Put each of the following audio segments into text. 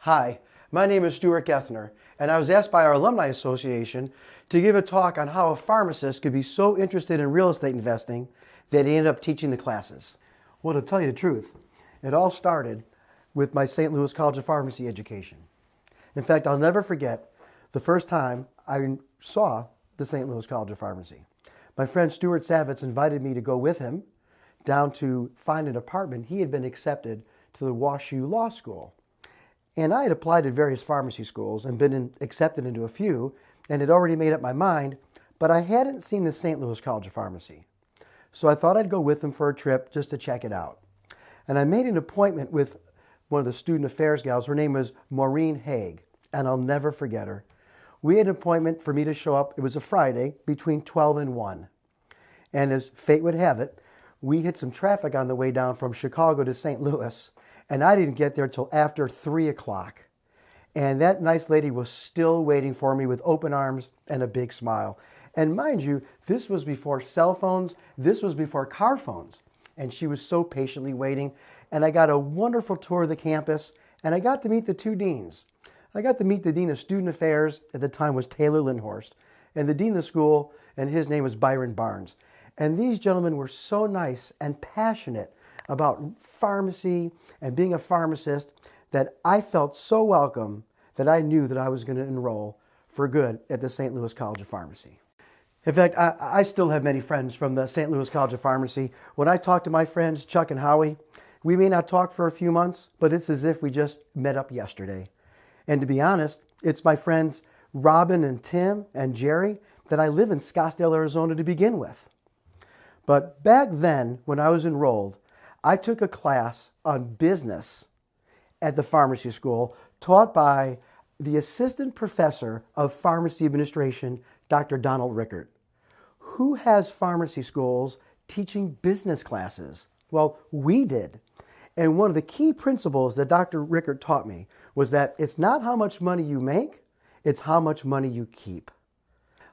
Hi, my name is Stuart Gethner, and I was asked by our Alumni Association to give a talk on how a pharmacist could be so interested in real estate investing that he ended up teaching the classes. Well, to tell you the truth, it all started with my St. Louis College of Pharmacy education. In fact, I'll never forget the first time I saw the St. Louis College of Pharmacy. My friend Stuart Savitz invited me to go with him down to find an apartment. He had been accepted to the WashU Law School. And I had applied to various pharmacy schools and been accepted into a few and had already made up my mind, but I hadn't seen the St. Louis College of Pharmacy. So I thought I'd go with him for a trip just to check it out. And I made an appointment with one of the student affairs gals. Her name was Maureen Haig, and I'll never forget her. We had an appointment for me to show up. It was a Friday between 12 and 1. And as fate would have it, we hit some traffic on the way down from Chicago to St. Louis. And I didn't get there till after 3 o'clock. And that nice lady was still waiting for me with open arms and a big smile. And mind you, this was before cell phones. This was before car phones. And she was so patiently waiting. And I got a wonderful tour of the campus. And I got to meet the two deans. I got to meet the Dean of Student Affairs, at the time was Taylor Lindhorst, and the Dean of the school, and his name was Byron Barnes. And these gentlemen were so nice and passionate about pharmacy and being a pharmacist that I felt so welcome that I knew that I was going to enroll for good at the St. Louis College of Pharmacy. In fact, I still have many friends from the St. Louis College of Pharmacy. When I talk to my friends, Chuck and Howie, we may not talk for a few months, but it's as if we just met up yesterday. And to be honest, it's my friends Robin and Tim and Jerry that I live in Scottsdale, Arizona to begin with. But back then, when I was enrolled, I took a class on business at the pharmacy school taught by the assistant professor of pharmacy administration, Dr. Donald Rickert. Who has pharmacy schools teaching business classes? Well, we did. And one of the key principles that Dr. Rickert taught me was that it's not how much money you make, it's how much money you keep.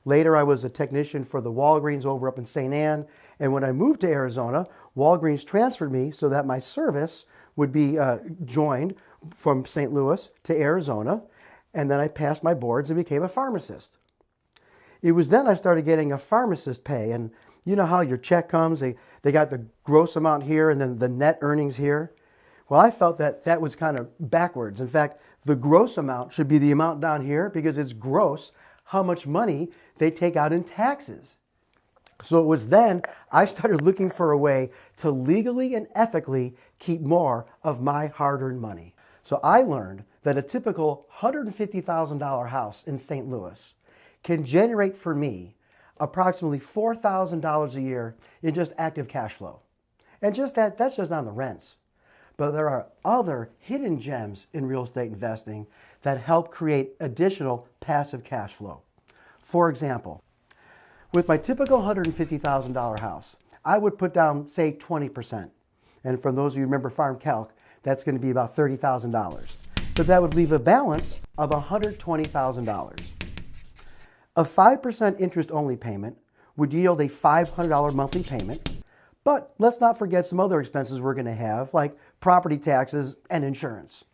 Later, I was a technician for the Walgreens over up in St. Ann, and when I moved to Arizona, Walgreens transferred me so that my service would be joined from St. Louis to Arizona, and then I passed my boards and became a pharmacist. It was then I started getting a pharmacist pay, and you know how your check comes, they got the gross amount here and then the net earnings here. Well, I felt that that was kind of backwards. In fact, the gross amount should be the amount down here because it's gross how much money they take out in taxes. So it was then I started looking for a way to legally and ethically keep more of my hard-earned money. So I learned that a typical $150,000 house in St. Louis can generate for me approximately $4,000 a year in just active cash flow. And just that's just on the rents. But there are other hidden gems in real estate investing that help create additional passive cash flow. For example, with my typical $150,000 house, I would put down, say, 20%. And for those of you who remember Farm Calc, that's going to be about $30,000. But that would leave a balance of $120,000. A 5% interest-only payment would yield a $500 monthly payment. But let's not forget some other expenses we're going to have, like property taxes and insurance.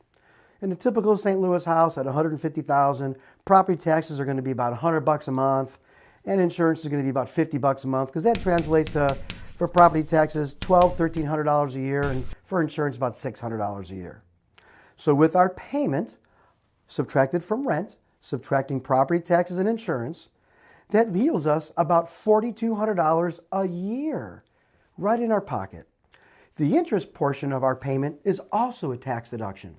In a typical St. Louis house at $150,000, property taxes are going to be about $100 a month, and insurance is going to be about $50 a month, because that translates to, for property taxes, $1,200 a year, and for insurance, about $600 a year. So with our payment, subtracted from rent, subtracting property taxes and insurance, that yields us about $4,200 a year, right in our pocket. The interest portion of our payment is also a tax deduction.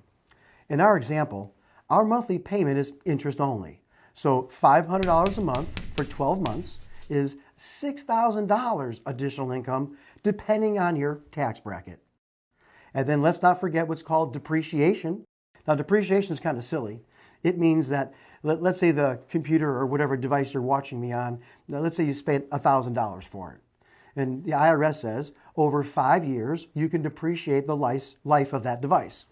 In our example, our monthly payment is interest only. So $500 a month for 12 months is $6,000 additional income depending on your tax bracket. And then let's not forget what's called depreciation. Now, depreciation is kind of silly. It means that, let's say the computer or whatever device you're watching me on, let's say you spent $1,000 for it. And the IRS says over 5 years, you can depreciate the life of that device.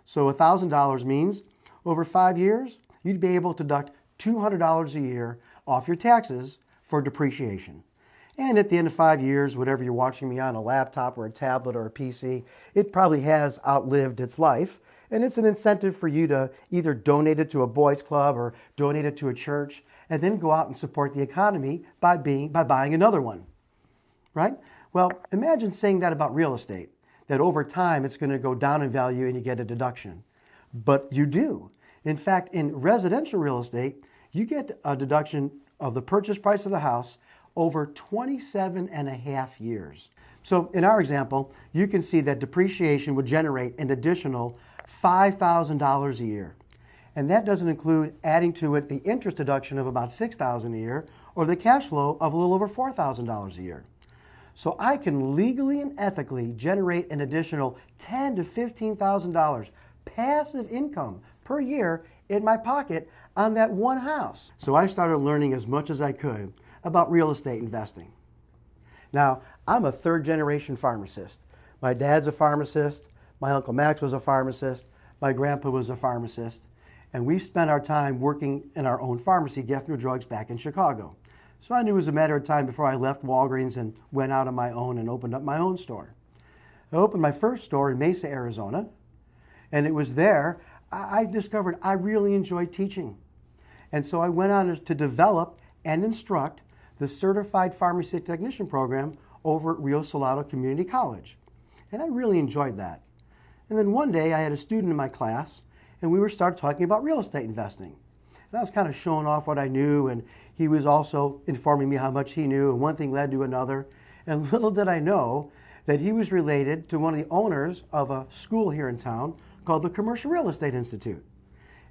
So $1,000 means over 5 years, you'd be able to deduct $200 a year off your taxes for depreciation. And at the end of 5 years, whatever you're watching me on, a laptop or a tablet or a PC, it probably has outlived its life. And it's an incentive for you to either donate it to a boys club or donate it to a church, and then go out and support the economy by buying another one, right? Well, imagine saying that about real estate, that over time it's going to go down in value and you get a deduction. But you do. In fact, in residential real estate, you get a deduction of the purchase price of the house over 27 and a half years. So in our example, you can see that depreciation would generate an additional $5,000 a year. And that doesn't include adding to it the interest deduction of about $6,000 a year or the cash flow of a little over $4,000 a year. So I can legally and ethically generate an additional $10,000 to $15,000 passive income per year in my pocket on that one house. So I started learning as much as I could about real estate investing. Now, I'm a third-generation pharmacist. My dad's a pharmacist, my Uncle Max was a pharmacist, my grandpa was a pharmacist, and we spent our time working in our own pharmacy, Gethner Drugs, back in Chicago. So I knew it was a matter of time before I left Walgreens and went out on my own and opened up my own store. I opened my first store in Mesa, Arizona, and it was there I discovered I really enjoyed teaching. And so I went on to develop and instruct the Certified Pharmacy Technician program over at Rio Salado Community College. And I really enjoyed that. And then one day I had a student in my class and we started talking about real estate investing. And I was kind of showing off what I knew, and he was also informing me how much he knew, and one thing led to another. And little did I know that he was related to one of the owners of a school here in town called the Commercial Real Estate Institute.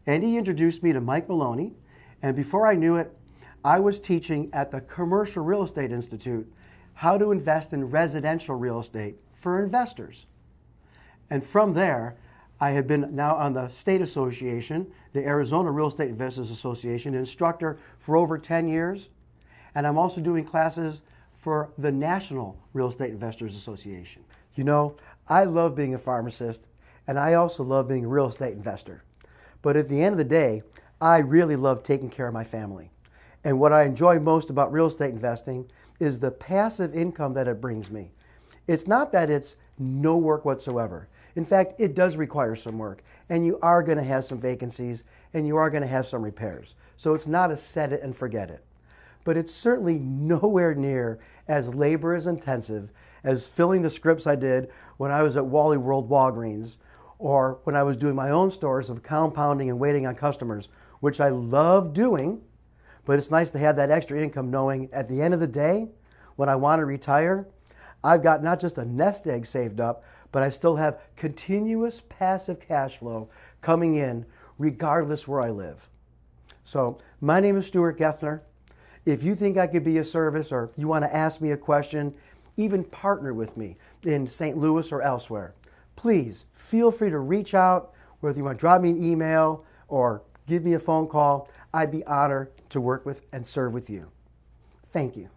And he introduced me to Mike Maloney, and before I knew it, I was teaching at the Commercial Real Estate Institute how to invest in residential real estate for investors. And from there, I had been now on the state association, the Arizona Real Estate Investors Association, instructor for over 10 years. And I'm also doing classes for the National Real Estate Investors Association. You know, I love being a pharmacist, and I also love being a real estate investor. But at the end of the day, I really love taking care of my family. And what I enjoy most about real estate investing is the passive income that it brings me. It's not that it's no work whatsoever. In fact, it does require some work, and you are going to have some vacancies, and you are going to have some repairs. So it's not a set it and forget it. But it's certainly nowhere near as labor intensive as filling the scripts I did when I was at Wally World Walgreens, or when I was doing my own stores of compounding and waiting on customers, which I love doing. But it's nice to have that extra income knowing at the end of the day, when I want to retire, I've got not just a nest egg saved up, but I still have continuous passive cash flow coming in regardless where I live. So my name is Stuart Gethner. If you think I could be of service, or you want to ask me a question, even partner with me in St. Louis or elsewhere, please feel free to reach out, whether you want to drop me an email or give me a phone call. I'd be honored to work with and serve with you. Thank you.